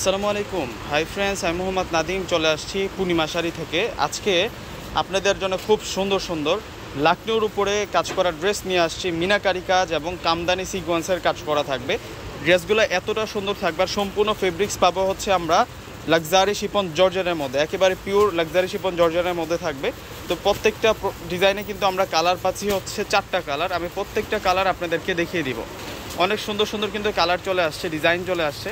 আসসালামু আলাইকুম। Hi friends, আমি মোহাম্মদ নাদিম চলে আসছি পূর্ণিমা শাড়ি থেকে। আজকে আপনাদের জন্য খুব সুন্দর সুন্দর লাকনোর উপরে কাজ করা ড্রেস নিয়ে আসছি। মিনাকারি কাজ এবং কামদানি সিকোয়েন্সের কাজ করা থাকবে। ড্রেসগুলো এতটা সুন্দর থাকবে আর সম্পূর্ণ ফেব্রিক্স পাবো হচ্ছে আমরা লাক্সারি শিপন জর্জেনের মধ্যে, একেবারে পিওর লাক্সারি শিপন জর্জেনের মধ্যে থাকবে। তো প্রত্যেকটা ডিজাইনে কিন্তু আমরা কালার পাচ্ছি হচ্ছে 4টা কালার। আমি প্রত্যেকটা কালার আপনাদেরকে দেখিয়ে দিব। অনেক সুন্দর সুন্দর কিন্তু কালার চলে আসছে, ডিজাইন চলে আসছে।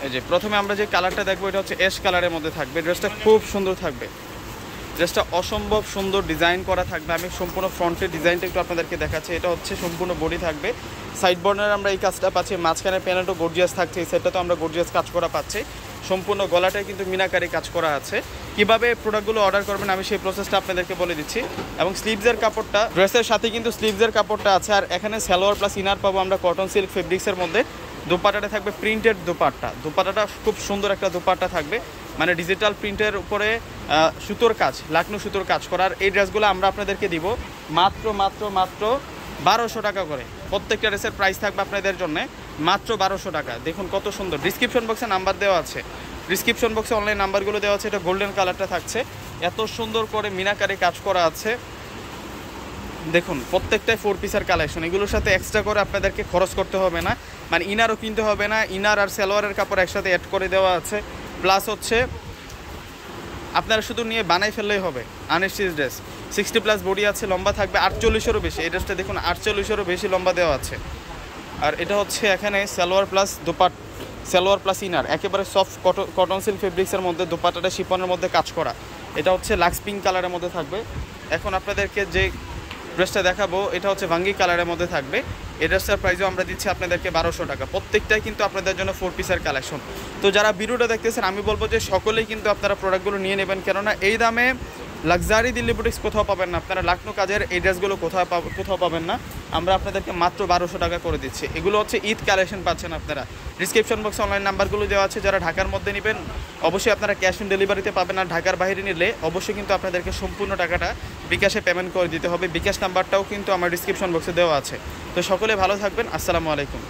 এই যে প্রথমে আমরা যে কালারটা দেখবো এটা হচ্ছে অ্যাশ কালারের মধ্যে থাকবে। ড্রেসটা খুব সুন্দর থাকবে, ড্রেসটা অসম্ভব সুন্দর ডিজাইন করা থাকবে। আমি সম্পূর্ণ ফ্রন্টের ডিজাইনটা একটু আপনাদেরকে দেখাচ্ছি। এটা হচ্ছে সম্পূর্ণ বডি থাকবে, সাইড বর্ডারে আমরা এই কাজটা পাচ্ছি, মাঝখানে প্যানেলটা গর্জিয়াস থাকছে, এই সাইডটা তো আমরা গর্জিয়াস কাজ করা পাচ্ছি। সম্পূর্ণ গলাটায় কিন্তু মিনাকারি কাজ করা আছে। কিভাবে প্রোডাক্টগুলো অর্ডার করবেন আমি সেই প্রসেসটা আপনাদেরকে বলে দিচ্ছি। এবং স্লিভসের কাপড়টা ড্রেসের সাথে কিন্তু স্লিভসের কাপড়টা আছে। আর এখানে সালোয়ার প্লাস ইনার পাবো আমরা কটন সিল্ক ফেব্রিক্সের মধ্যে। দোপাট্টাটা থাকবে প্রিন্টেড দোপাট্টা। দোপাট্টাটা খুব সুন্দর একটা দোপাট্টা থাকবে, মানে ডিজিটাল প্রিন্টের উপরে সুতোর কাজ, লাকনো সুতোর কাজ করার। এই ড্রেসগুলো আমরা আপনাদেরকে দিব মাত্র মাত্র মাত্র 1200 টাকা করে। প্রত্যেকটা ড্রেসের প্রাইস থাকবে আপনাদের জন্য মাত্র 1200 টাকা। দেখুন কত সুন্দর। ডিসক্রিপশন বক্সে নাম্বার দেওয়া আছে, ডিসক্রিপশন বক্সে অনলাইন নাম্বারগুলো দেওয়া আছে। এটা গোল্ডেন কালারটা থাকছে, এত সুন্দর করে মিনাকারি কাজ করা আছে। দেখুন প্রত্যেকটাই 4 পিসের কালেকশন। এগুলোর সাথে এক্সট্রা করে আপনাদেরকে খরচ করতে হবে না, মানে ইনারও কিনতে হবে না। ইনার আর সালোয়ারের কাপড় একসাথে অ্যাড করে দেওয়া আছে। প্লাস হচ্ছে আপনারা শুধু নিয়ে বানাই ফেললেই হবে। আনস্টিচ ড্রেস 60+ বডি আছে, লম্বা থাকবে 48-এরও বেশি। এই ড্রেসটা দেখুন 48-এরও বেশি লম্বা দেওয়া আছে। আর এটা হচ্ছে এখানে salwar plus salwar plus inner, একেবারে সফট কটন সিল্ক ফেব্রিক্সের মধ্যে, দোপাট্টাটা শিপনের মধ্যে কাজ করা। এটা হচ্ছে লাক্স পিঙ্ক কালারের মধ্যে থাকবে। এখন আপনাদেরকে যে ড্রেসটা দেখাবো এটা হচ্ছে ভাঙ্গি কালারের মধ্যে থাকবে। এই ড্রেসটার প্রাইসও আমরা দিচ্ছি আপনাদেরকে 1200 টাকা। প্রত্যেকটাই কিন্তু আপনাদের জন্য 4 পিসের কালেকশন। তো যারা ভিডিওটা দেখতেছেন আমি বলবো যে সকলেই কিন্তু আপনারা প্রোডাক্টগুলো নিয়ে নেবেন, কেননা এই দামে লাক্সারি দিল্লি বুটিক্স কোথাও পাবেন না। আপনারা লাকনো কাজের এই ড্রেসগুলো কোথাও পাবেন না। আমরা আপনাদেরকে মাত্র 1200 টাকা করে দিচ্ছি। এগুলো হচ্ছে ঈদ কালেকশন পাচ্ছেন আপনারা। ডিসক্রিপশন বক্সে অনলাইন নাম্বারগুলো দেওয়া আছে। যারা ঢাকার মধ্যে নেবেন অবশ্যই আপনারা ক্যাশ অন ডেলিভারিতে পাবেন। আর ঢাকার বাইরে নিলে অবশ্যই কিন্তু আপনাদেরকে সম্পূর্ণ টাকাটা বিকাশে পেমেন্ট করে দিতে হবে। বিকাশ নাম্বারটাও কিন্তু আমার ডিসক্রিপশন বক্সে দেওয়া আছে। তো সকলে ভালো থাকবেন। আসসালামু আলাইকুম।